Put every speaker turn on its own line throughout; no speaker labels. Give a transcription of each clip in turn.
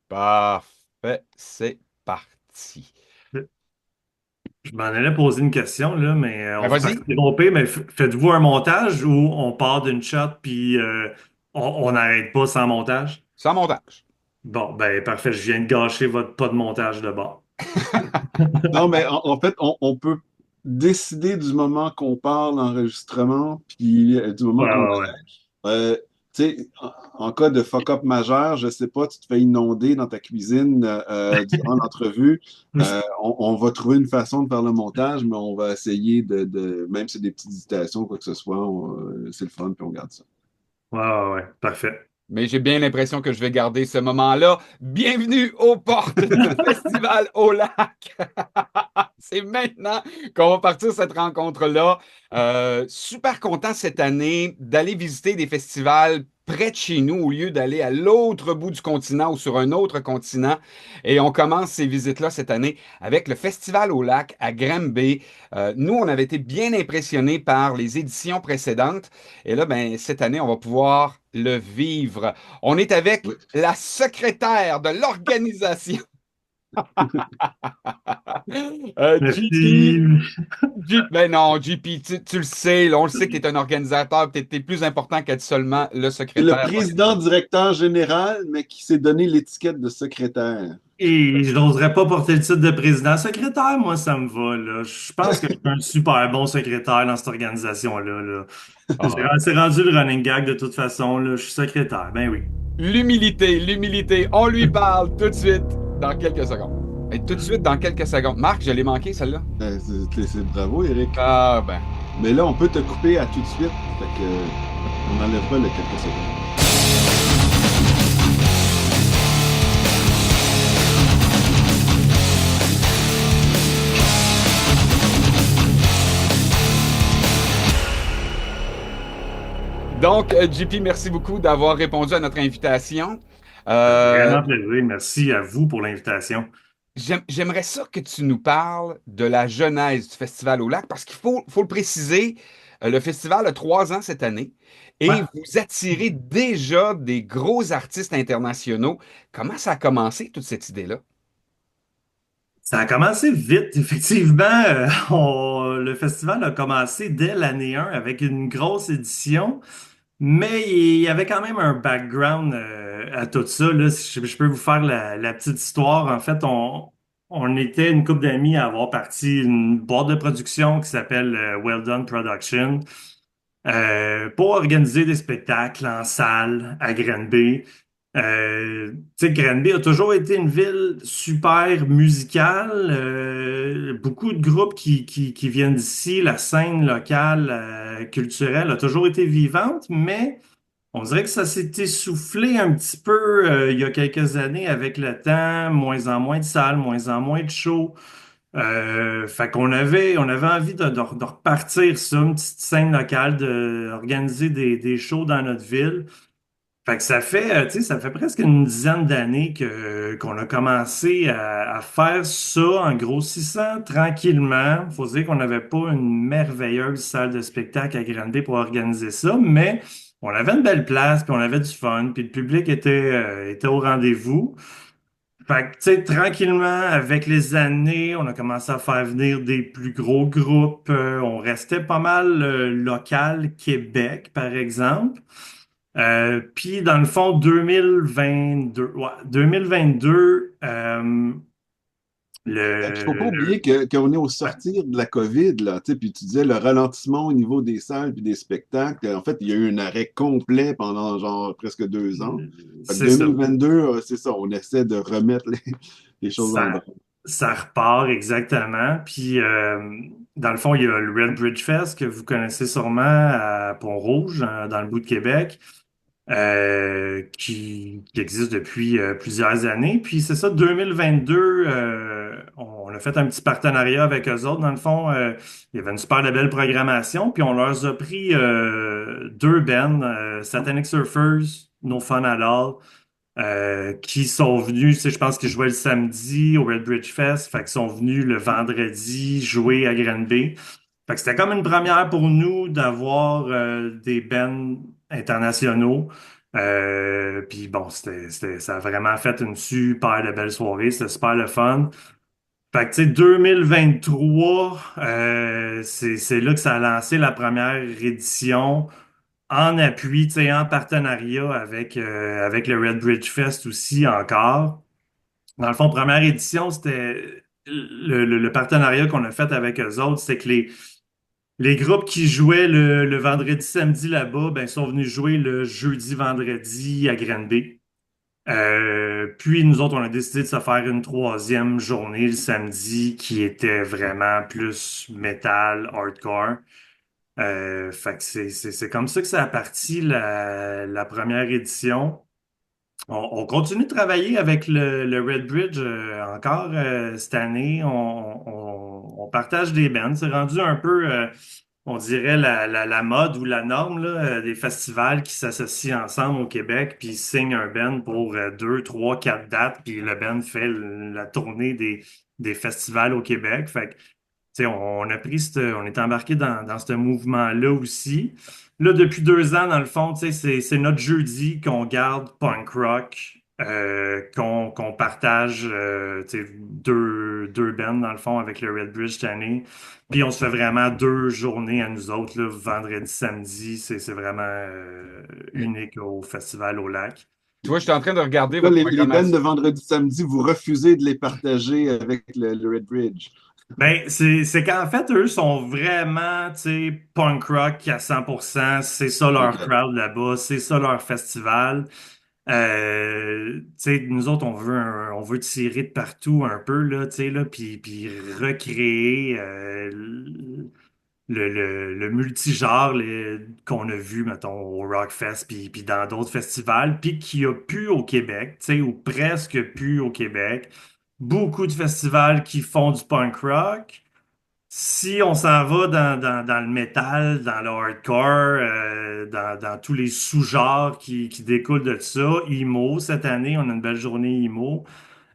Parfait, c'est parti.
Je m'en allais poser une question, là, mais
Ben
on va pas se
vas-y,
tromper, mais faites-vous un montage ou on part d'une shot puis on n'arrête pas sans montage?
sans montage.
Bon, ben parfait, je viens de gâcher votre pas de montage de bord.
Non, mais en fait, on peut décider du moment qu'on parle enregistrement, puis du
Ouais,
moment qu'on
ouais, ouais.
arrête. Tu sais, en cas de fuck-up majeur, je sais pas, tu te fais inonder dans ta cuisine durant l'entrevue, on va trouver une façon de faire le montage, mais on va essayer même si c'est des petites hésitations, quoi que ce soit, c'est le fun, puis on garde ça.
Ouais, ouais, ouais, parfait.
Mais j'ai bien l'impression que je vais garder ce moment-là. Bienvenue aux portes du Festival au lac. C'est maintenant qu'on va partir cette rencontre-là. Super content cette année d'aller visiter des festivals près de chez nous au lieu d'aller à l'autre bout du continent ou sur un autre continent. Et on commence ces visites-là cette année avec le Festival au lac à Granby. Nous, on avait été bien impressionnés par les éditions précédentes. Et là, ben, cette année, on va pouvoir le vivre. On est avec
Oui.
la secrétaire de l'organisation, GP.
Merci.
Ben non, GP, tu le sais, là, on le sait que tu es un organisateur, tu es plus important qu'être seulement le
C'est le
secrétaire de
président
l'organisation.
directeur général, mais qui s'est donné l'étiquette de secrétaire.
Et je n'oserais pas porter le titre de président. Secrétaire, moi, ça me va, là. Je pense que je suis un super bon secrétaire dans cette organisation-là, là.
Ah.
C'est rendu le running gag de toute façon, là. Je suis secrétaire, ben oui.
L'humilité, l'humilité, on lui parle tout de suite dans quelques secondes. Et tout de suite dans quelques secondes. Marc, je l'ai manqué, celle-là.
Bravo, Eric.
Ah ben.
Mais là, on peut te couper à tout de suite. Fait que, on enlèvera le quelques secondes.
Donc, JP, merci beaucoup d'avoir répondu à notre invitation.
Ça fait
Euh,
vraiment plaisir. Merci à vous pour l'invitation.
j'aimerais ça que tu nous parles de la genèse du Festival au lac, parce qu'il faut le préciser, le festival a 3 ans cette année
Ouais.
et vous attirez déjà des gros artistes internationaux. Comment ça a commencé, toute cette idée-là?
Ça a commencé vite, effectivement. Le festival a commencé dès l'année 1 avec une grosse édition, mais il y avait quand même un background à tout ça. Là. Si je peux vous faire la petite histoire. En fait, on était une couple d'amis à avoir parti une boîte de production qui s'appelle Well Done Production pour organiser des spectacles en salle à Granby. Tu sais, Granby a toujours été une ville super musicale. Beaucoup de groupes qui viennent d'ici. La scène locale, culturelle a toujours été vivante, mais on dirait que ça s'est essoufflé un petit peu il y a quelques années avec le temps, moins en moins de salles, moins en moins de shows. Fait qu'on avait envie de repartir ça, une petite scène locale, d'organiser des shows dans notre ville. Fait que ça fait, tu sais, ça fait presque une dizaine d'années qu'on a commencé à faire ça en grossissant tranquillement. Faut dire qu'on n'avait pas une merveilleuse salle de spectacle à Granby pour organiser ça, mais on avait une belle place, puis on avait du fun, puis le public était au rendez-vous. Fait que, tu sais, tranquillement, avec les années, on a commencé à faire venir des plus gros groupes. On restait pas mal local Québec, par exemple. Puis, dans le fond, 2022, ouais, 2022,
Il faut pas
le,
oublier qu'on est au
ouais,
sortir de la COVID, là, tu sais, puis tu disais le ralentissement au niveau des salles puis des spectacles. En fait, il y a eu un arrêt complet pendant genre presque 2 ans. Fait que
c'est ça.
2022, c'est ça, on essaie de remettre les choses en
Ça,
droit.
ça repart exactement. Puis, dans le fond, il y a le Red Bridge Fest que vous connaissez sûrement à Pont-Rouge, dans le bout de Québec. Qui existe depuis plusieurs années. Puis c'est ça, 2022, on a fait un petit partenariat avec eux autres. Dans le fond, il y avait une super de belle programmation. Puis on leur a pris deux bands, Satanic Surfers, No Fun at All, qui sont venus, tu sais, je pense qu'ils jouaient le samedi au Red Bridge Fest, fait qu'ils sont venus le vendredi jouer à Granby. Fait que c'était comme une première pour nous d'avoir des bands internationaux. Puis bon, ça a vraiment fait une super de belle soirée. C'était super le fun. Fait que, tu sais, 2023, c'est là que ça a lancé la première édition en appui, tu sais, en partenariat avec le Red Bridge Fest aussi encore. Dans le fond, première édition, c'était le partenariat qu'on a fait avec eux autres, c'était que les groupes qui jouaient le vendredi, samedi là-bas, ben, sont venus jouer le jeudi, vendredi à Granby. Puis nous autres, on a décidé de se faire une troisième journée le samedi qui était vraiment plus metal, hardcore. Fait que c'est comme ça que ça a parti la première édition. On continue de travailler avec le Red Bridge encore cette année. On partage des bands. C'est rendu un peu, on dirait, la mode ou la norme là, des festivals qui s'associent ensemble au Québec, puis ils signent un band pour deux, trois, quatre dates, puis le band fait la tournée des festivals au Québec. Fait que sais, on a pris on est embarqué dans ce mouvement-là aussi. Là, depuis 2 ans, dans le fond, tu sais, c'est notre jeudi qu'on garde punk rock, qu'on partage, tu sais, deux bands, dans le fond, avec le Red Bridge cette année. Puis on se fait vraiment 2 journées à nous autres, là, vendredi, samedi. C'est vraiment unique au Festival au Lac.
Tu vois, je suis en train de regarder
Là,
votre
les bands de
programmation.
vendredi, samedi, vous refusez de les partager avec le Red Bridge.
Ben, c'est qu'en fait, eux sont vraiment, tu sais, punk rock à 100%. C'est ça leur
OK.
crowd là-bas, c'est ça leur festival. Tu sais, nous autres, on veut tirer de partout un peu, là, tu sais, là, puis recréer le multigenre qu'on a vu, mettons, au Rockfest, puis dans d'autres festivals, puis qu'il n'y a plus au Québec, tu sais, ou presque plus au Québec. Beaucoup de festivals qui font du punk rock. Si on s'en va dans le métal, dans le hardcore, dans tous les sous-genres qui découlent de ça, emo, cette année, on a une belle journée emo.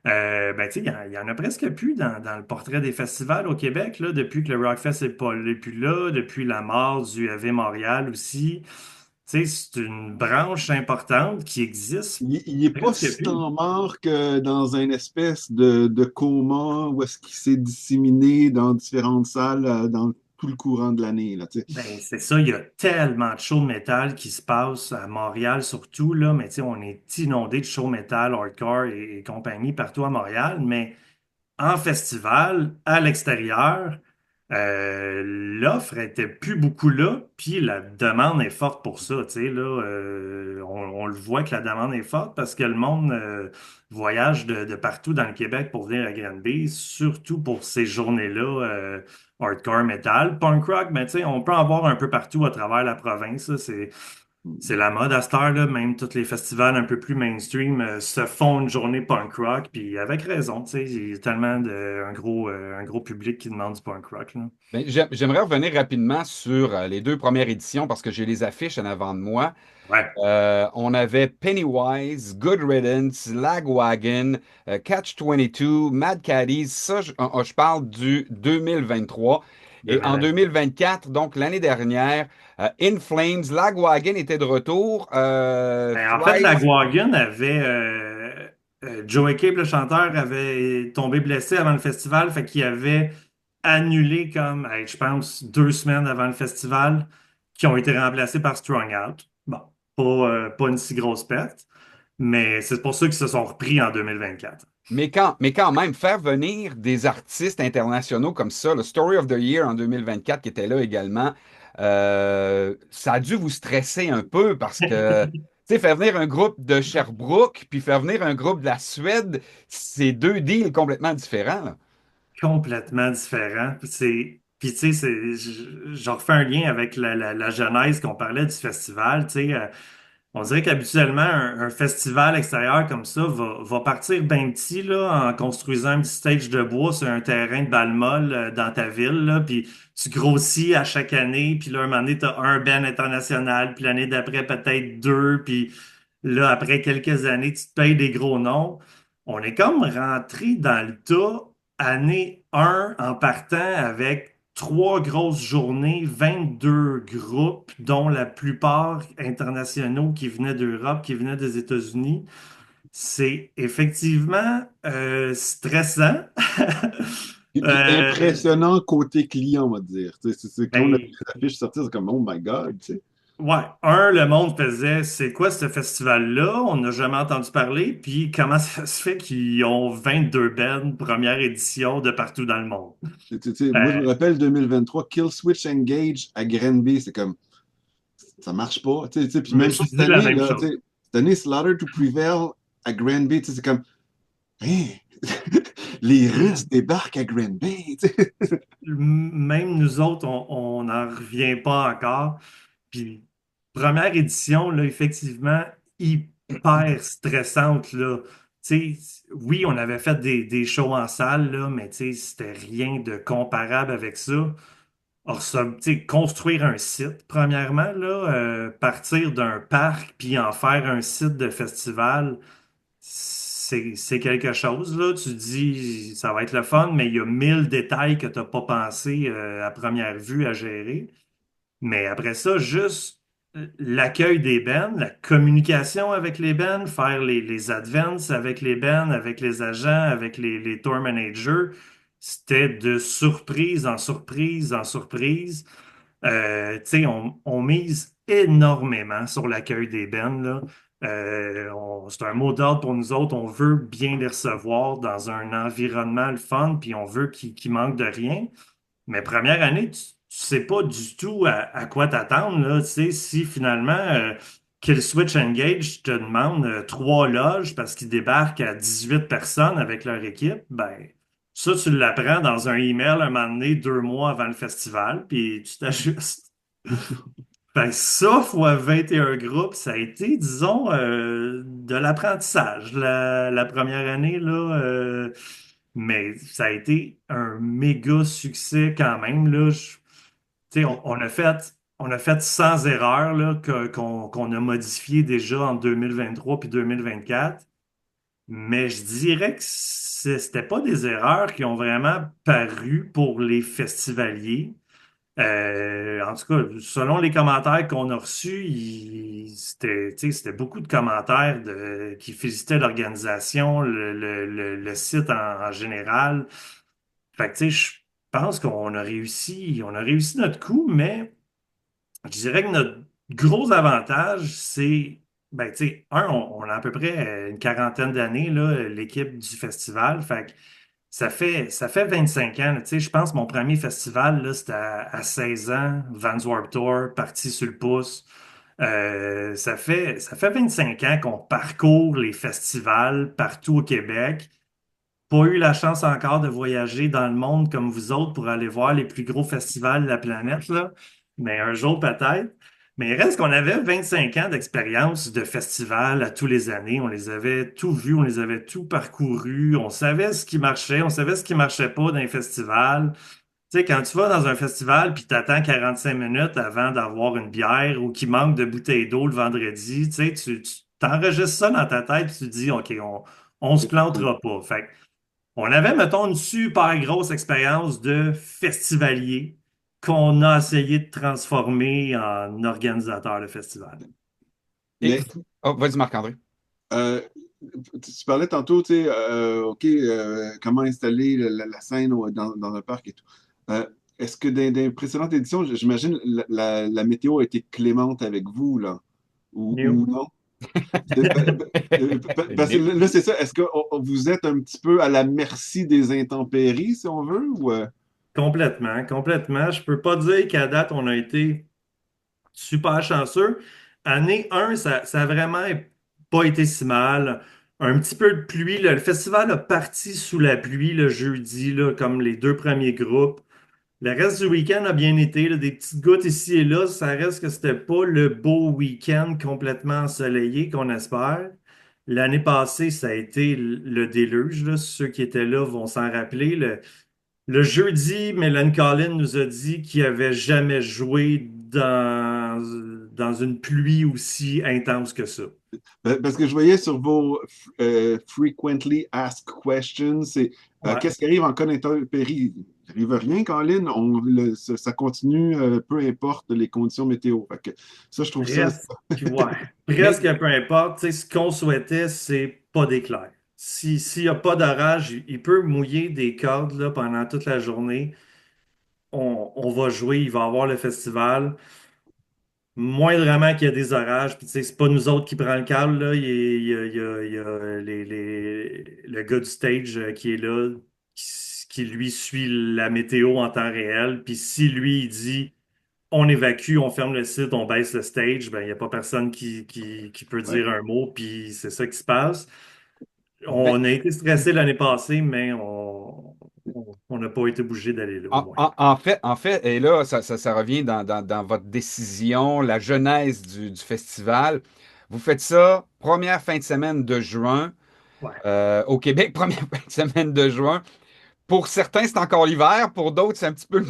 Ben, tu sais, il y en a presque plus dans le portrait des festivals au Québec, là, depuis que le Rockfest n'est plus là, depuis la mort du AV Montréal aussi. Tu sais, c'est une branche importante qui existe
Il n'est pas
presque
si
plus.
tant mort que dans une espèce de coma où est-ce qu'il s'est disséminé dans différentes salles dans tout le courant de l'année, là, tu sais.
Ben, c'est ça, il y a tellement de shows de métal qui se passent à Montréal surtout, là, mais tu sais, on est inondé de shows métal, hardcore et compagnie partout à Montréal, mais en festival, à l'extérieur, l'offre était plus beaucoup là, puis la demande est forte pour ça, tu sais, là, on le voit que la demande est forte parce que le monde voyage de partout dans le Québec pour venir à Granby, surtout pour ces journées-là, hardcore metal, punk rock, mais tu sais, on peut en voir un peu partout à travers la province, là, c'est la mode à cette heure, là, même tous les festivals un peu plus mainstream se font une journée punk rock, puis avec raison, tu sais, il y a tellement un gros public qui demande du punk rock, là.
Ben, j'aimerais revenir rapidement sur les deux premières éditions parce que j'ai les affiches en avant de moi.
Ouais,
On avait Pennywise, Good Riddance, Lagwagon, Catch-22, Mad Caddies. Ça, je parle du 2023.
de
Et en
malade.
2024, donc l'année dernière, In Flames, Lagwagon était de retour.
Ben, en fait, la
Thrice.
Guagun avait Joey Cape, le chanteur, avait tombé blessé avant le festival, fait qu'il avait annulé comme, hey, je pense, 2 semaines avant le festival, qui ont été remplacés par Strung Out. Bon, pas une si grosse perte, mais c'est pour ça qu'ils se sont repris en 2024.
Mais quand même, faire venir des artistes internationaux comme ça, le Story of the Year en 2024 qui était là également, ça a dû vous stresser un peu parce que, tu sais, faire venir un groupe de Sherbrooke puis faire venir un groupe de la Suède, c'est deux deals complètement différents, là.
Complètement différent. Puis tu sais, je refais un lien avec la genèse qu'on parlait du festival. Tu sais, on dirait qu'habituellement, un festival extérieur comme ça va partir bien petit là, en construisant un petit stage de bois sur un terrain de balle molle dans ta ville. Là, puis tu grossis à chaque année. Puis là, un moment donné, tu as un band international. Puis l'année d'après, peut-être deux. Puis là, après quelques années, tu te payes des gros noms. On est comme rentré dans le tas année 1 en partant avec 3 grosses journées, 22 groupes, dont la plupart internationaux qui venaient d'Europe, qui venaient des États-Unis. C'est effectivement stressant.
Puis
Euh,
impressionnant côté client, on va dire. Tu sais, quand on a vu
ben,
les affiches sortir, c'est comme, oh my God, tu sais.
ouais, le monde faisait, c'est quoi ce festival-là? On n'a jamais entendu parler. Puis comment ça se fait qu'ils ont 22 bands, première édition de partout dans le monde?
Moi, je
Euh,
me rappelle 2023, Kill Switch Engage à Granby, c'est comme, ça marche pas. Puis
je me
même
suis
pas cette
dit la
année,
même
là,
chose.
cette année, Slaughter to Prevail à Granby, c'est comme, hein, les Russes débarquent à Granby, tu sais.
Même nous autres, on n'en revient pas encore. Puis, première édition, là, effectivement, hyper stressante, là. Tu sais, oui, on avait fait des shows en salle, là, mais tu sais, c'était rien de comparable avec ça. Or, ça, tu sais, construire un site, premièrement, là, partir d'un parc puis en faire un site de festival, c'est quelque chose, là. Tu dis, ça va être le fun, mais il y a 1000 détails que tu n'as pas pensé à première vue à gérer. Mais après ça, juste l'accueil des bands, la communication avec les bands, faire les advances avec les bands, avec les agents, avec les tour managers, c'était de surprise en surprise en surprise. Tu sais, on mise énormément sur l'accueil des bands, là. C'est un mot d'ordre pour nous autres. On veut bien les recevoir dans un environnement le fun, puis on veut qu'ils manquent de rien. Mais première année, tu sais pas du tout à quoi t'attendre, là. Tu sais, si finalement, Kill Switch Engage te demande 3 loges parce qu'ils débarquent à 18 personnes avec leur équipe, ben, ça, tu l'apprends dans un email un moment donné, 2 mois avant le festival, puis tu t'ajustes. Fait que ça, fois 21 groupes, ça a été, disons, de l'apprentissage la première année, là. Mais ça a été un méga succès quand même, là. Tu sais, on a fait 100 erreurs, là, qu'on a modifiées déjà en 2023 puis 2024. Mais je dirais que c'était pas des erreurs qui ont vraiment paru pour les festivaliers. En tout cas, selon les commentaires qu'on a reçus, tu sais, c'était beaucoup de commentaires qui félicitaient l'organisation, le site en général. Fait que, tu sais, je pense on a réussi notre coup, mais je dirais que notre gros avantage, c'est, ben, tu sais, on a à peu près une quarantaine d'années, là, l'équipe du festival. Fait que ça fait 25 ans. Là. Tu sais, je pense que mon premier festival, là, c'était à 16 ans, Vans Warped Tour, parti sur le pouce. Ça fait 25 ans qu'on parcourt les festivals partout au Québec. Pas eu la chance encore de voyager dans le monde comme vous autres pour aller voir les plus gros festivals de la planète, là. Mais un jour peut-être. Mais il reste qu'on avait 25 ans d'expérience de festivals à tous les années. On les avait tout vus, on les avait tout parcourus. On savait ce qui marchait, on savait ce qui marchait pas dans les festivals. Tu sais, quand tu vas dans un festival puis t'attends 45 minutes avant d'avoir une bière ou qu'il manque de bouteilles d'eau le vendredi, tu sais, tu t'enregistres ça dans ta tête puis tu te dis, OK, on se plantera pas. Fait on avait, mettons, une super grosse expérience de festivalier qu'on a essayé de transformer en organisateur de festival.
Et...
Mais
Oh, vas-y, Marc-André.
euh, tu parlais tantôt, tu sais, OK, comment installer la scène dans un parc et tout. Euh, Est-ce que dans les précédentes éditions, j'imagine la météo a été clémente avec vous, là, ou
New.
non? Parce que
Nip.
là, c'est ça. Est-ce que vous êtes un petit peu à la merci des intempéries, si on veut, ou
Complètement, complètement. Je peux pas dire qu'à date, on a été super chanceux. Année 1, ça a vraiment pas été si mal. Un petit peu de pluie. Le festival a parti sous la pluie le jeudi, là, comme les 2 premiers groupes. Le reste du week-end a bien été, là, des petites gouttes ici et là. Ça reste que c'était pas le beau week-end complètement ensoleillé qu'on espère. L'année passée, ça a été le déluge, là. Ceux qui étaient là vont s'en rappeler. Le jeudi, Mélanie Collin nous a dit qu'il avait jamais joué dans une pluie aussi intense que ça.
parce que je voyais sur vos frequently asked questions, c'est
Ouais.
qu'est-ce qui arrive en cas d'intempéries? il n'arrive rien, Colin. Ça continue, peu importe les conditions météo. Fait que ça, je trouve ça.
Presque, ouais.
Mais,
Presque peu importe. Tu sais, ce qu'on souhaitait, c'est pas d'éclair. S'il n'y a pas d'orage, il peut mouiller des cordes là, pendant toute la journée. On va jouer, il va y avoir le festival. Moindrement qu'il y a des orages, puis tu sais, c'est pas nous autres qui prend le câble, là. Il y a le gars du stage qui est là, qui lui suit la météo en temps réel. Puis si lui, il dit on évacue, on ferme le site, on baisse le stage, ben il n'y a pas personne qui peut
Ouais.
dire un mot, puis c'est ça qui se passe.
ben,
On a été stressé l'année passée, mais on n'a pas été obligé d'aller là, au moins.
en fait, et là, ça revient dans votre décision, la genèse du festival. Vous faites ça première fin de semaine de juin
Ouais.
au Québec, première fin de semaine de juin. Pour certains, c'est encore l'hiver, pour d'autres, c'est un petit peu,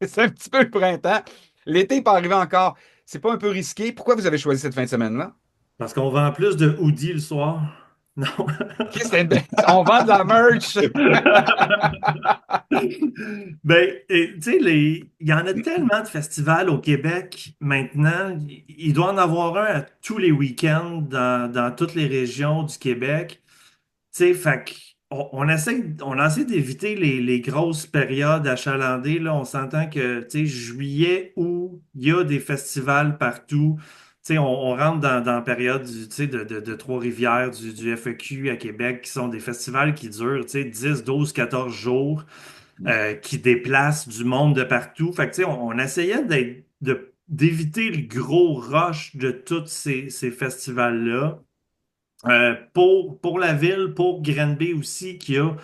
c'est un petit peu le printemps. L'été n'est pas arrivé encore. C'est pas un peu risqué? Pourquoi vous avez choisi cette fin de semaine-là?
Parce qu'on vend plus de hoodies le soir. Non.
OK, on vend de la merch.
Ben, tu sais, il y en a tellement de festivals au Québec maintenant. Il doit en avoir un à tous les week-ends dans toutes les régions du Québec. Tu sais, fait on essaie d'éviter les grosses périodes achalandées. Là, on s'entend que, tu sais, juillet, août, il y a des festivals partout. Tu sais, on rentre dans la période tu sais, de Trois-Rivières, du FEQ à Québec, qui sont des festivals qui durent, tu sais, 10, 12, 14 jours, qui déplacent du monde de partout. Fait que, tu sais, on essayait d'éviter le gros rush de tous ces festivals-là. Pour la ville, pour Granby aussi, qui a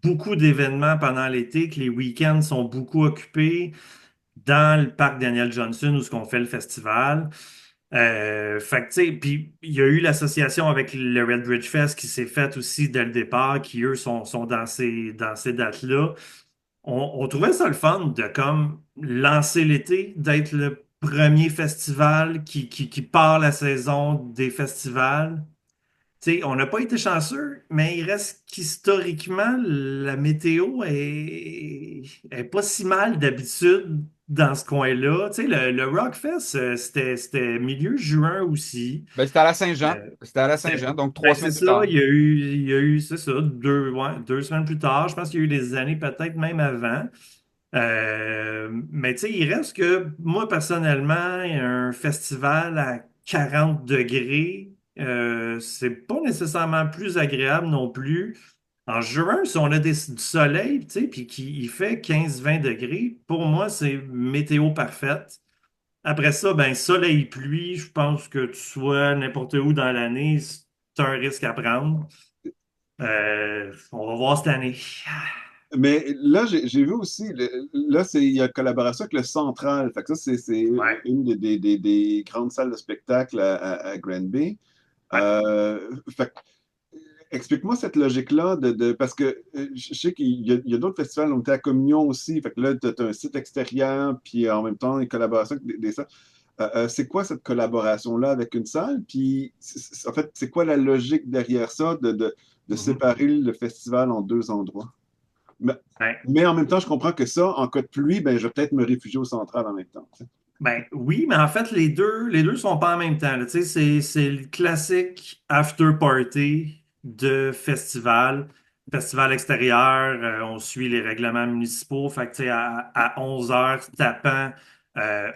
beaucoup d'événements pendant l'été, que les week-ends sont beaucoup occupés dans le parc Daniel Johnson où ce qu'on fait le festival. Fait que, tu sais, puis il y a eu l'association avec le Red Bridge Fest qui s'est faite aussi dès le départ, qui eux sont dans ces dates-là. On trouvait ça le fun de comme lancer l'été, d'être le premier festival qui part la saison des festivals. Tu sais, on n'a pas été chanceux, mais il reste qu'historiquement, la météo est pas si mal d'habitude dans ce coin-là. Tu sais, le Rockfest, c'était milieu juin aussi.
Ben, c'était à la Saint-Jean.
Euh,
C'était à la Saint-Jean, donc
ben,
trois
c'est
semaines plus
ça,
tard.
il y a eu, c'est ça, ouais, 2 semaines plus tard. Je pense qu'il y a eu des années peut-être même avant. Mais tu sais, il reste que moi, personnellement, un festival à 40 degrés, c'est pas nécessairement plus agréable non plus. En juin, si on a du soleil, tu sais, puis qu'il fait 15-20 degrés, pour moi, c'est météo parfaite. Après ça, ben, soleil, pluie, je pense que tu sois n'importe où dans l'année, c'est un risque à prendre. On va voir cette année.
Mais là, j'ai vu aussi, là, il y a une collaboration avec le Central. Fait que ça, c'est
Ouais,
une des grandes salles de spectacle à Granby.
ouais.
Fait que, explique-moi cette logique-là parce que je sais qu'il y a d'autres festivals, on était à Communion aussi. Fait que là, tu as un site extérieur, puis en même temps, une collaboration avec des salles. C'est quoi cette collaboration-là avec une salle? Puis, en fait, c'est quoi la logique derrière ça de
Mhm.
séparer le festival en deux endroits? Mais,
Ouais.
mais en même temps, je comprends que ça, en cas de pluie, ben, je vais peut-être me réfugier au central en même temps.
Ben oui, mais en fait, les deux sont pas en même temps, là. Tu sais, c'est le classique after party de festival. Festival extérieur, on suit les règlements municipaux. Fait que, tu sais, à 11 heures, tapant,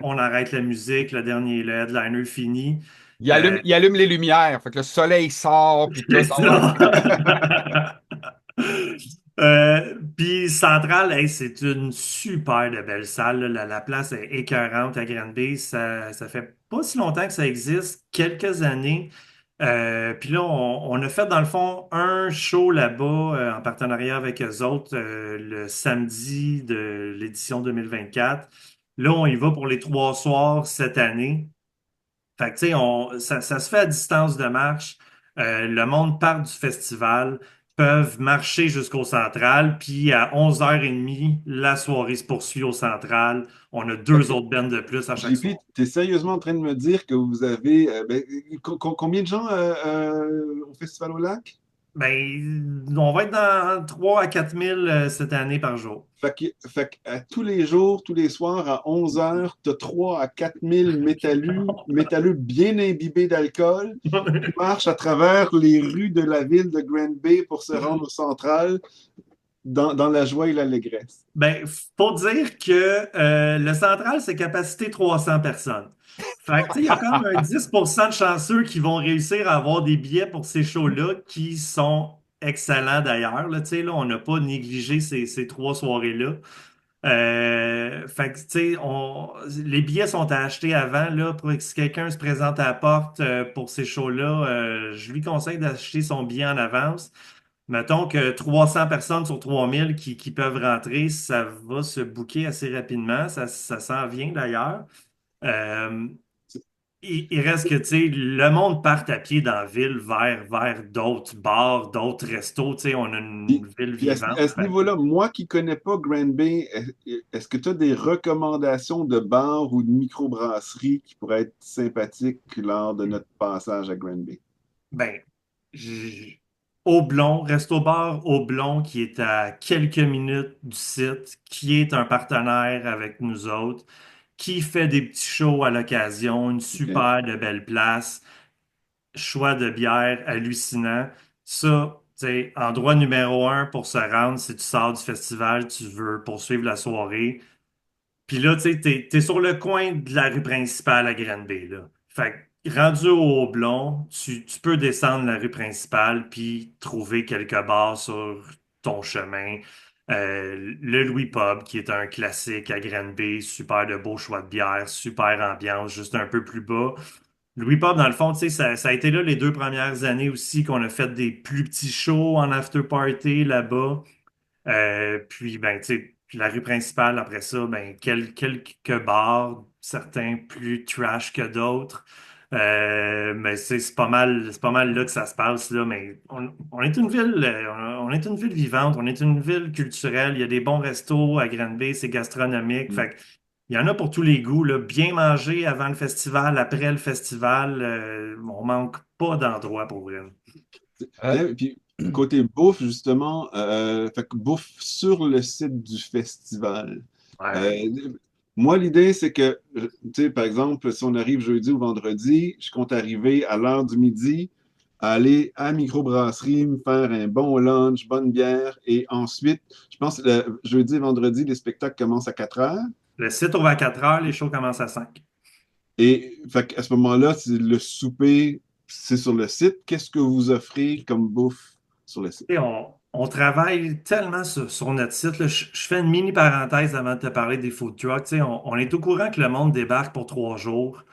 on arrête la musique, le headliner fini. Euh,
Il allume les lumières. Fait que le soleil sort, puis tout.
c'est ça. Puis Centrale, hey, c'est une super de belle salle, là. La place est écœurante à Granby. Ça fait pas si longtemps que ça existe, quelques années. Puis là, on a fait dans le fond un show là-bas en partenariat avec eux autres le samedi de l'édition 2024. Là, on y va pour les 3 soirs cette année. Fait que, tu sais, ça se fait à distance de marche. Le monde part du festival, peuvent marcher jusqu'au central, puis à 11h30, la soirée se poursuit au central. On a deux
OK.
autres bands de plus à chaque
JP,
soir.
tu es sérieusement en train de me dire que vous avez combien de gens au Festival au Lac?
On va être dans 3 à 4 000 cette année par jour.
Fait que à tous les jours, tous les soirs, à 11 heures, tu as 3 à 4 000 métalleux bien imbibés d'alcool qui marchent à travers les rues de la ville de Grand Bay pour se rendre au central dans la joie et l'allégresse.
Faut dire que le central, c'est capacité 300 personnes. Fait que, tu sais, il y a comme un 10% de chanceux qui vont réussir à avoir des billets pour ces shows-là qui sont excellents d'ailleurs. Là, tu sais, là, on n'a pas négligé ces 3 soirées-là. Fait que, tu sais, les billets sont à acheter avant, là, pour que si quelqu'un se présente à la porte pour ces shows-là, je lui conseille d'acheter son billet en avance. Mettons que 300 personnes sur 3000 qui peuvent rentrer, ça va se booker assez rapidement. Ça s'en vient d'ailleurs. Euh, il reste que, tu sais, le monde part à pied dans la ville vers d'autres bars, d'autres restos. Tu sais, on a une
Puis,
ville
puis
vivante.
à ce niveau-là, moi qui connais pas Grand Bay, est-ce que tu as des recommandations de bars ou de microbrasseries qui pourraient être sympathiques lors de notre passage à Grand Bay?
Ben, j- Aublon, Resto Bar Aublon, qui est à quelques minutes du site, qui est un partenaire avec nous autres, qui fait des petits shows à l'occasion, une
OK.
super de belle place, choix de bière hallucinant. Ça, tu sais, endroit numéro un pour se rendre si tu sors du festival, tu veux poursuivre la soirée. Puis là, tu sais, t'es sur le coin de la rue principale à Granby, là. Fait que, rendu au Houblon, tu peux descendre la rue principale puis trouver quelques bars sur ton chemin. Le Louis Pub, qui est un classique à Granby, super de beaux choix de bière, super ambiance, juste un peu plus bas. Louis Pub, dans le fond, tu sais, ça a été là les 2 premières années aussi qu'on a fait des plus petits shows en after party là-bas. Puis, ben, tu sais, puis la rue principale, après ça, ben, quelques bars, certains plus trash que d'autres. Mais c'est pas mal là que ça se passe, là. Mais on est une ville, on est une ville vivante, on est une ville culturelle. Il y a des bons restos à Granby, c'est gastronomique.
Mm.
Fait que, il y en a pour tous les goûts, là. Bien manger avant le festival, après le festival, on manque pas d'endroits pour vrai.
Euh,
Tiens, puis côté bouffe, justement, fait que bouffe sur le site du festival.
Ouais.
Euh, Moi, l'idée, c'est que, tu sais, par exemple, si on arrive jeudi ou vendredi, je compte arriver à l'heure du midi, aller à la microbrasserie, me faire un bon lunch, bonne bière, et ensuite, je pense que le jeudi et vendredi, les spectacles commencent à 4 heures.
Le site ouvre à 4 heures, les shows commencent à 5.
Et fait qu'à ce moment-là, le souper, c'est sur le site. Qu'est-ce que vous offrez comme bouffe sur le site?
Et on travaille tellement sur notre site, là. Je fais une mini parenthèse avant de te parler des food trucks. Tu sais, on est au courant que le monde débarque pour 3 jours,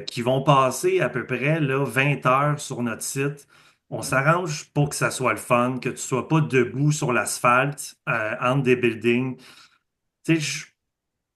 qui vont passer à peu près là, 20 heures sur notre site. On s'arrange pour que ça soit le fun, que tu sois pas debout sur l'asphalte, entre des buildings. Tu sais,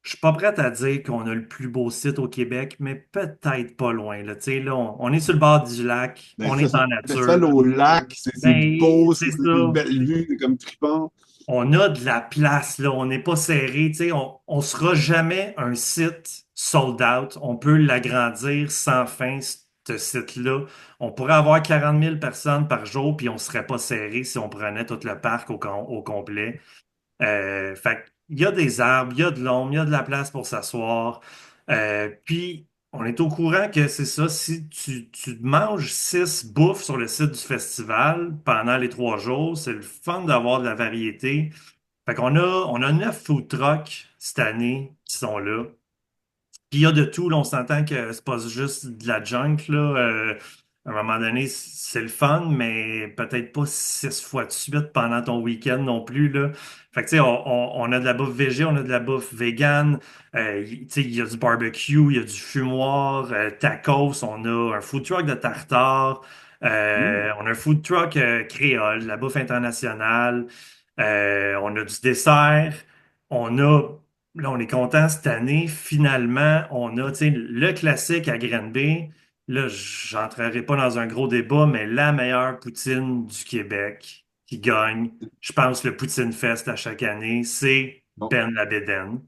je suis pas prêt à dire qu'on a le plus beau site au Québec, mais peut-être pas loin, là. Tu sais, là, on est sur le bord du lac,
Ben,
on
ça,
est
c'est
en
un festival
nature.
au lac, c'est
Ben,
beau,
c'est
c'est des
ça.
belles vues, c'est comme trippant.
On a de la place, là. On n'est pas serré. Tu sais, on sera jamais un site sold out. On peut l'agrandir sans fin, ce site-là. On pourrait avoir 40 000 personnes par jour, puis on serait pas serré si on prenait tout le parc au complet. Fait il y a des arbres, il y a de l'ombre, il y a de la place pour s'asseoir. Puis, on est au courant que c'est ça, si tu manges 6 bouffes sur le site du festival pendant les 3 jours, c'est le fun d'avoir de la variété. Fait on a 9 food trucks cette année qui sont là. Puis il y a de tout, là, on s'entend que c'est pas juste de la junk, là. À un moment donné, c'est le fun, mais peut-être pas 6 fois de suite pendant ton week-end non plus, là. Fait que, tu sais, on a de la bouffe végé, on a de la bouffe vegan, tu sais, il y a du barbecue, il y a du fumoir, tacos, on a un food truck de tartare,
Hmm.
on a un food truck créole, de la bouffe internationale, on a du dessert, on a là, on est content cette année. Finalement, on a, tu sais, le classique à Granby. Là, j'entrerai pas dans un gros débat, mais la meilleure poutine du Québec qui gagne, je pense, le Poutine Fest à chaque année, c'est
Bon,
Ben Labéden.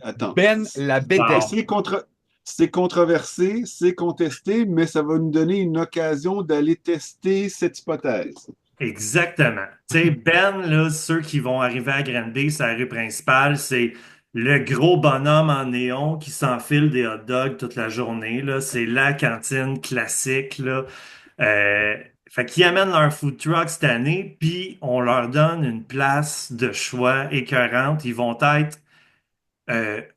attends.
Ben la
Est-ce
Bédène.
que c'est contre. C'est controversé, c'est contesté, mais ça va nous donner une occasion d'aller tester cette hypothèse.
Exactement. Tu sais, Ben, là, ceux qui vont arriver à Granby, c'est la rue principale, c'est le gros bonhomme en néon qui s'enfile des hot dogs toute la journée, là. C'est la cantine classique, là. Euh, Fait qu'ils amènent leur food truck cette année, puis on leur donne une place de choix écœurante. Ils vont être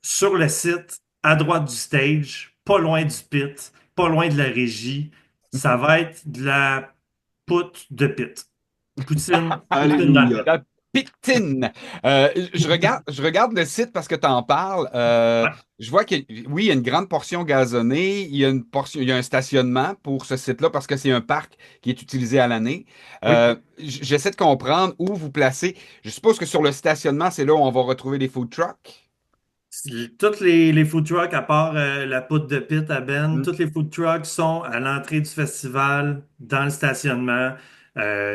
sur le site, à droite du stage, pas loin du pit, pas loin de la régie. Ça va être de la poutre de pit. Poutine dans le
Alléluia.
pit.
La pictine. Je regarde le site parce que tu en parles.
Ouais,
Je vois oui, il y a une grande portion gazonnée. Il y a un stationnement pour ce site-là parce que c'est un parc qui est utilisé à l'année.
oui.
J'essaie de comprendre où vous placez. Je suppose que sur le stationnement, c'est là où on va retrouver les food trucks.
Toutes les food trucks, à part la poutre de pit à Ben,
Hmm.
toutes les food trucks sont à l'entrée du festival, dans le stationnement.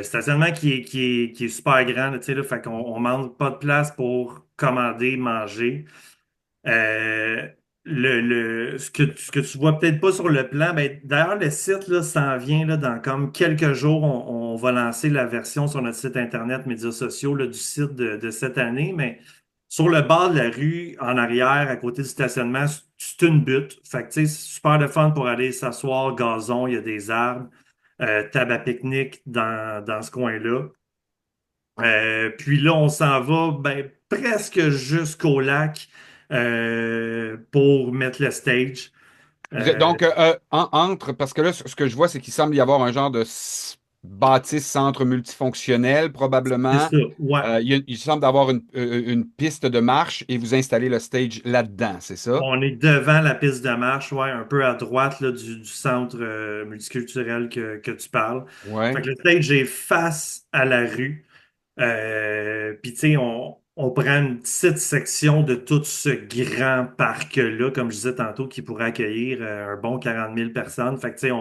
Stationnement qui est super grand, là, tu sais, là, fait qu'on on manque pas de place pour commander, manger. Euh, ce que tu vois peut-être pas sur le plan, ben, d'ailleurs, le site là, s'en vient là, dans comme quelques jours. On va lancer la version sur notre site Internet, médias sociaux là, du site de cette année. Mais sur le bord de la rue, en arrière, à côté du stationnement, c'est une butte. Fait que, tu sais, c'est super de fun pour aller s'asseoir, gazon, il y a des arbres, table à pique-nique dans ce coin-là. Puis là, on s'en va ben, presque jusqu'au lac pour mettre le stage. Euh,
Donc, parce que là, ce que je vois, c'est qu'il semble y avoir un genre de bâtisse centre multifonctionnel,
c'est
probablement.
ça, ouais.
Il semble avoir une piste de marche et vous installez le stage là-dedans, c'est ça?
On est devant la piste de marche, ouais, un peu à droite là, du centre multiculturel que tu parles. Fait
Ouais.
que le stage est face à la rue. Puis, tu sais, on prend une petite section de tout ce grand parc-là, comme je disais tantôt, qui pourrait accueillir un bon 40 000 personnes. Fait que, tu sais,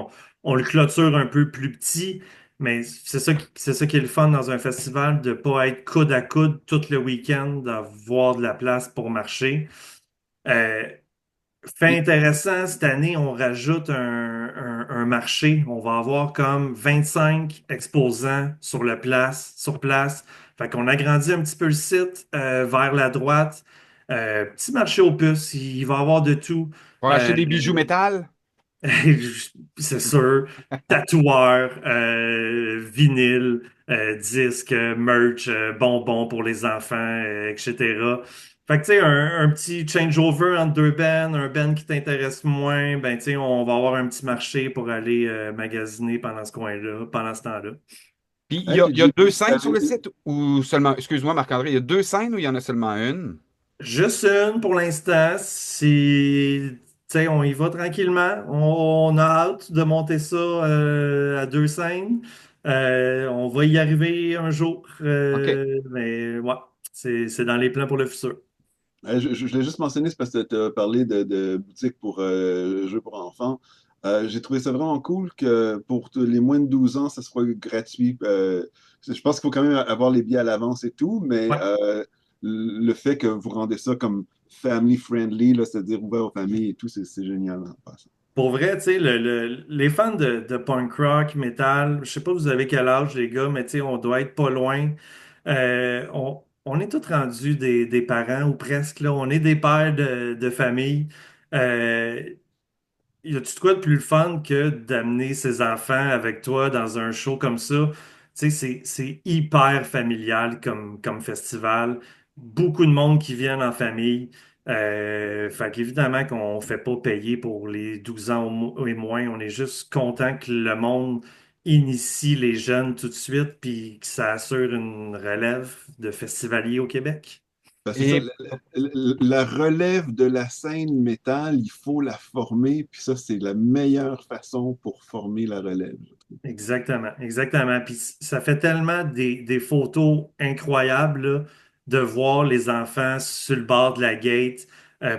on le clôture un peu plus petit, mais c'est ça qui est le fun dans un festival, de pas être coude à coude tout le week-end, d'avoir de la place pour marcher. Euh, Fait
Et-
intéressant, cette année, on rajoute un marché. On va avoir comme 25 exposants sur place. Fait qu'on agrandit un petit peu le site vers la droite. Petit marché aux puces, il va y avoir de tout.
Pour acheter
Euh,
des bijoux métal?
c'est sûr. Tatoueurs, vinyle, disques, merch, bonbons pour les enfants, etc. Fait que, tu sais, un petit changeover entre deux bands, un band qui t'intéresse moins, ben, tu sais, on va avoir un petit marché pour aller magasiner pendant ce coin-là, pendant ce temps-là.
Puis
Hey, puis
il y a
JP,
deux scènes sur le site ou seulement, excuse-moi Marc-André, il y a deux scènes ou il y en a seulement une?
Juste une pour l'instant. Tu sais, on y va tranquillement. On a hâte de monter ça à deux scènes. On va y arriver un jour.
OK.
Mais ouais, c'est dans les plans pour le futur.
je l'ai juste mentionné, c'est parce que tu as parlé de boutique pour jeux pour enfants. J'ai trouvé ça vraiment cool que pour les moins de 12 ans, ça soit gratuit. Je pense qu'il faut quand même avoir les billets à l'avance et tout, mais
Ouais.
le fait que vous rendez ça comme family friendly, là, c'est-à-dire ouvert aux familles et tout, c'est génial en passant.
Pour vrai, tu sais, les fans de punk rock, metal, je sais pas vous avez quel âge, les gars, mais tu sais, on doit être pas loin. On est tous rendus des parents ou presque, là. On est des pères de famille. Euh, Y a-tu de quoi de plus fun que d'amener ses enfants avec toi dans un show comme ça? Tu sais, c'est hyper familial comme festival. Beaucoup de monde qui viennent en famille. Fait qu'évidemment qu'on fait pas payer pour les 12 ans et moins. On est juste content que le monde initie les jeunes tout de suite puis que ça assure une relève de festivaliers au Québec.
Ben, c'est ça,
Et
la relève de la scène métal, il faut la former, puis ça, c'est la meilleure façon pour former la relève, je trouve.
Exactement, exactement. Puis ça fait tellement des photos incroyables là, de voir les enfants sur le bord de la gate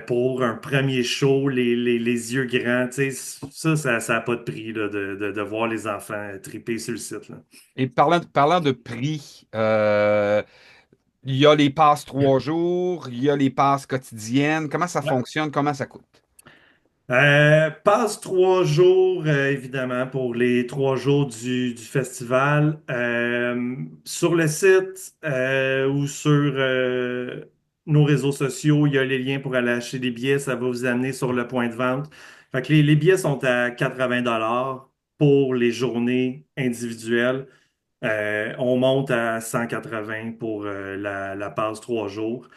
pour un premier show, les yeux grands. Tu sais, ça n'a pas de prix là, de voir les enfants triper sur le site, là.
Et parlant de prix, il y a les passes 3 jours, il y a les passes quotidiennes. Comment ça
Ouais.
fonctionne? Comment ça coûte?
Passe 3 jours, évidemment, pour les 3 jours du festival. Sur le site ou sur nos réseaux sociaux, il y a les liens pour aller acheter des billets. Ça va vous amener sur le point de vente. Fait que les billets sont à 80 $ pour les journées individuelles. On monte à 180 pour la passe 3 jours.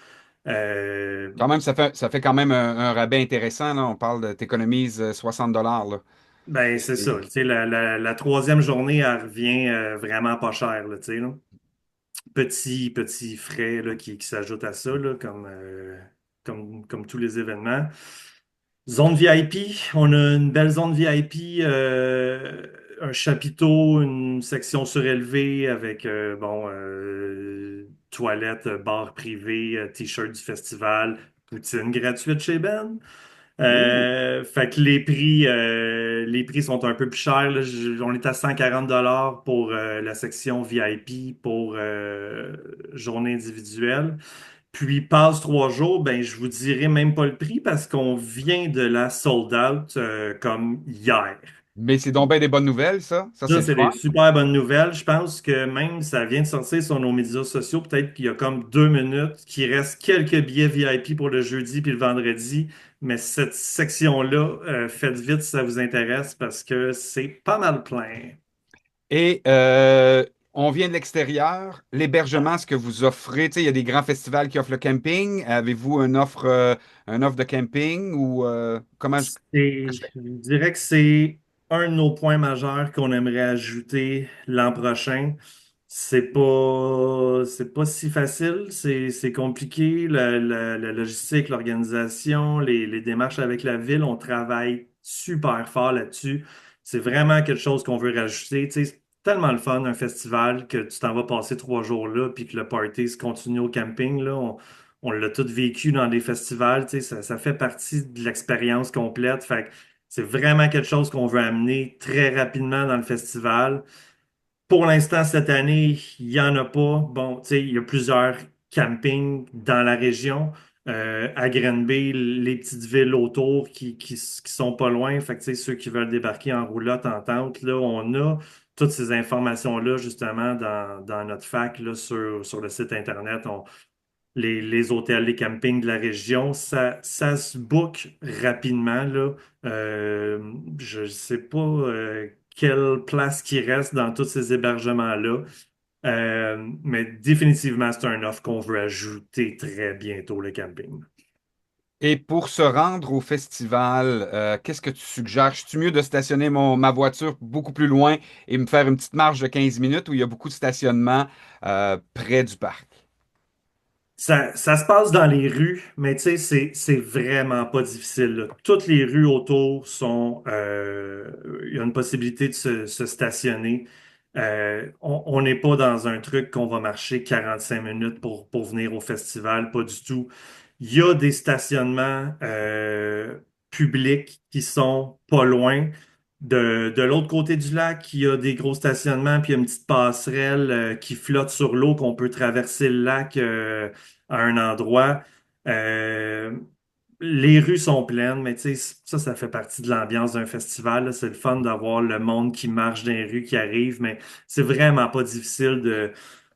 Euh,
Quand même, ça fait quand même un rabais intéressant, là. On parle de t'économises 60 $ là.
Ben, c'est ça.
Et
Tu sais, la troisième journée, elle revient vraiment pas cher, là, tu sais, là. Petit frais là, qui s'ajoutent à ça, là, comme tous les événements. Zone VIP, on a une belle zone VIP, un chapiteau, une section surélevée avec bon toilette, bar privé, t-shirt du festival, poutine gratuite chez Ben.
Ouh.
Fait que les prix sont un peu plus chers, là. On est à 140 pour la section VIP pour journée individuelle. Puis passe 3 jours, ben je vous dirai même pas le prix parce qu'on vient de la sold out comme hier.
Mais c'est donc bien des bonnes nouvelles, ça. Ça, c'est
Ça,
le
c'est
fun.
des super bonnes nouvelles. Je pense que même ça vient de sortir sur nos médias sociaux. Peut-être qu'il y a comme 2 minutes, qu'il reste quelques billets VIP pour le jeudi puis le vendredi. Mais cette section-là, faites vite si ça vous intéresse parce que c'est pas mal plein.
Et on vient de l'extérieur. L'hébergement, ce que vous offrez, tu sais, il y a des grands festivals qui offrent le camping. Avez-vous une offre de camping ou comment je...
Je dirais que c'est un de nos points majeurs qu'on aimerait ajouter l'an prochain. C'est pas si facile, c'est compliqué. La logistique, l'organisation, les démarches avec la ville, on travaille super fort là-dessus. C'est vraiment quelque chose qu'on veut rajouter. Tu sais, c'est tellement le fun, un festival, que tu t'en vas passer 3 jours là, puis que le party se continue au camping, là. On l'a tout vécu dans des festivals, tu sais, ça fait partie de l'expérience complète. Fait que c'est vraiment quelque chose qu'on veut amener très rapidement dans le festival. Pour l'instant, cette année, il n'y en a pas. Bon, tu sais, il y a plusieurs campings dans la région. À Granby, les petites villes autour qui sont pas loin. Fait que, tu sais, ceux qui veulent débarquer en roulotte, en tente, là, on a toutes ces informations-là, justement, dans notre fac, là, sur le site Internet. Les hôtels, les campings de la région, ça se book rapidement, là. Je ne sais pas quelle place qui reste dans tous ces hébergements-là. Mais définitivement, c'est un offre qu'on veut ajouter très bientôt, le camping.
Et pour se rendre au festival, qu'est-ce que tu suggères? Je suis mieux de stationner ma voiture beaucoup plus loin et me faire une petite marche de 15 minutes où il y a beaucoup de stationnement près du parc?
Ça se passe dans les rues, mais tu sais, c'est vraiment pas difficile, là. Toutes les rues autour il y a une possibilité de se stationner. On n'est pas dans un truc qu'on va marcher 45 minutes pour venir au festival, pas du tout. Il y a des stationnements publics qui sont pas loin. De l'autre côté du lac, il y a des gros stationnements, puis il y a une petite passerelle qui flotte sur l'eau qu'on peut traverser le lac à un endroit. Euh, les rues sont pleines, mais tu sais, ça fait partie de l'ambiance d'un festival, là. C'est le fun d'avoir le monde qui marche dans les rues, qui arrive, mais c'est vraiment pas difficile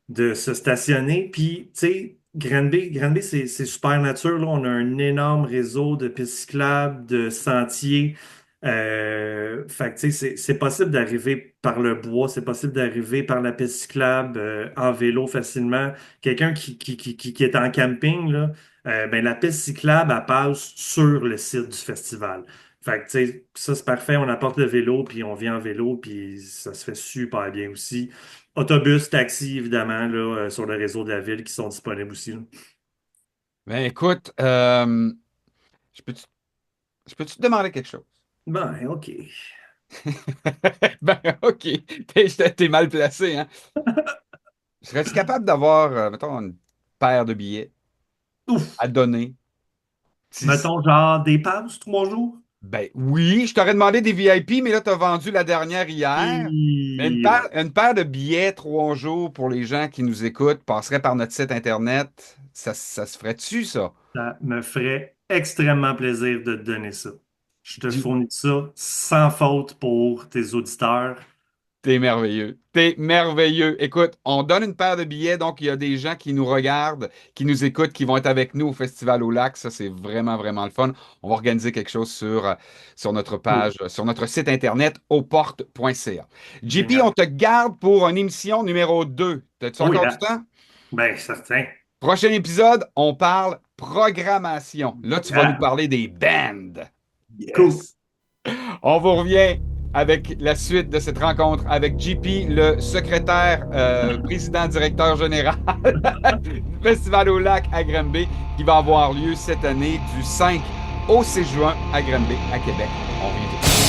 de se stationner. Puis, tu sais, Granby, c'est super nature, là. On a un énorme réseau de pistes cyclables, de sentiers. Fait que, tu sais, c'est possible d'arriver par le bois, c'est possible d'arriver par la piste cyclable, en vélo facilement. Quelqu'un qui est en camping, là, ben, la piste cyclable, elle passe sur le site du festival. Fait que, tu sais, ça, c'est parfait. On apporte le vélo, puis on vient en vélo, puis ça se fait super bien aussi. Autobus, taxi, évidemment, là, sur le réseau de la ville qui sont disponibles aussi, là.
Ben écoute, je peux-tu je peux-tu te demander quelque chose?
Ben, OK.
Ben ok, t'es mal placé, hein? Serais-tu capable d'avoir, mettons, une paire de billets
Ouf!
à donner? Si-
Mettons, genre, des passes, 3 jours?
Ben oui, je t'aurais demandé des VIP, mais là, tu as vendu la dernière hier. Mais
Et ouais.
une paire de billets 3 jours pour les gens qui nous écoutent passerait par notre site Internet. Ça se ferait-tu, ça?
Ça me ferait extrêmement plaisir de te donner ça. Je te fournis ça sans faute pour tes auditeurs.
T'es merveilleux. T'es merveilleux. Écoute, on donne une paire de billets, donc il y a des gens qui nous regardent, qui nous écoutent, qui vont être avec nous au Festival au Lac. Ça, c'est vraiment, vraiment le fun. On va organiser quelque chose sur notre page, sur notre site internet, auportes.ca. JP, on
Génial.
te garde pour une émission numéro 2. As-tu
Oh
encore du
yes.
temps?
Ben, certain.
Prochain épisode, on parle programmation. Là, tu vas nous
Yeah.
parler des bands.
Cool.
Yes! On vous revient avec la suite de cette rencontre avec JP, le secrétaire, président, directeur général du Festival au Lac à Granby, qui va avoir lieu cette année du 5 au 6 juin à Granby, à Québec. On revient tout de suite.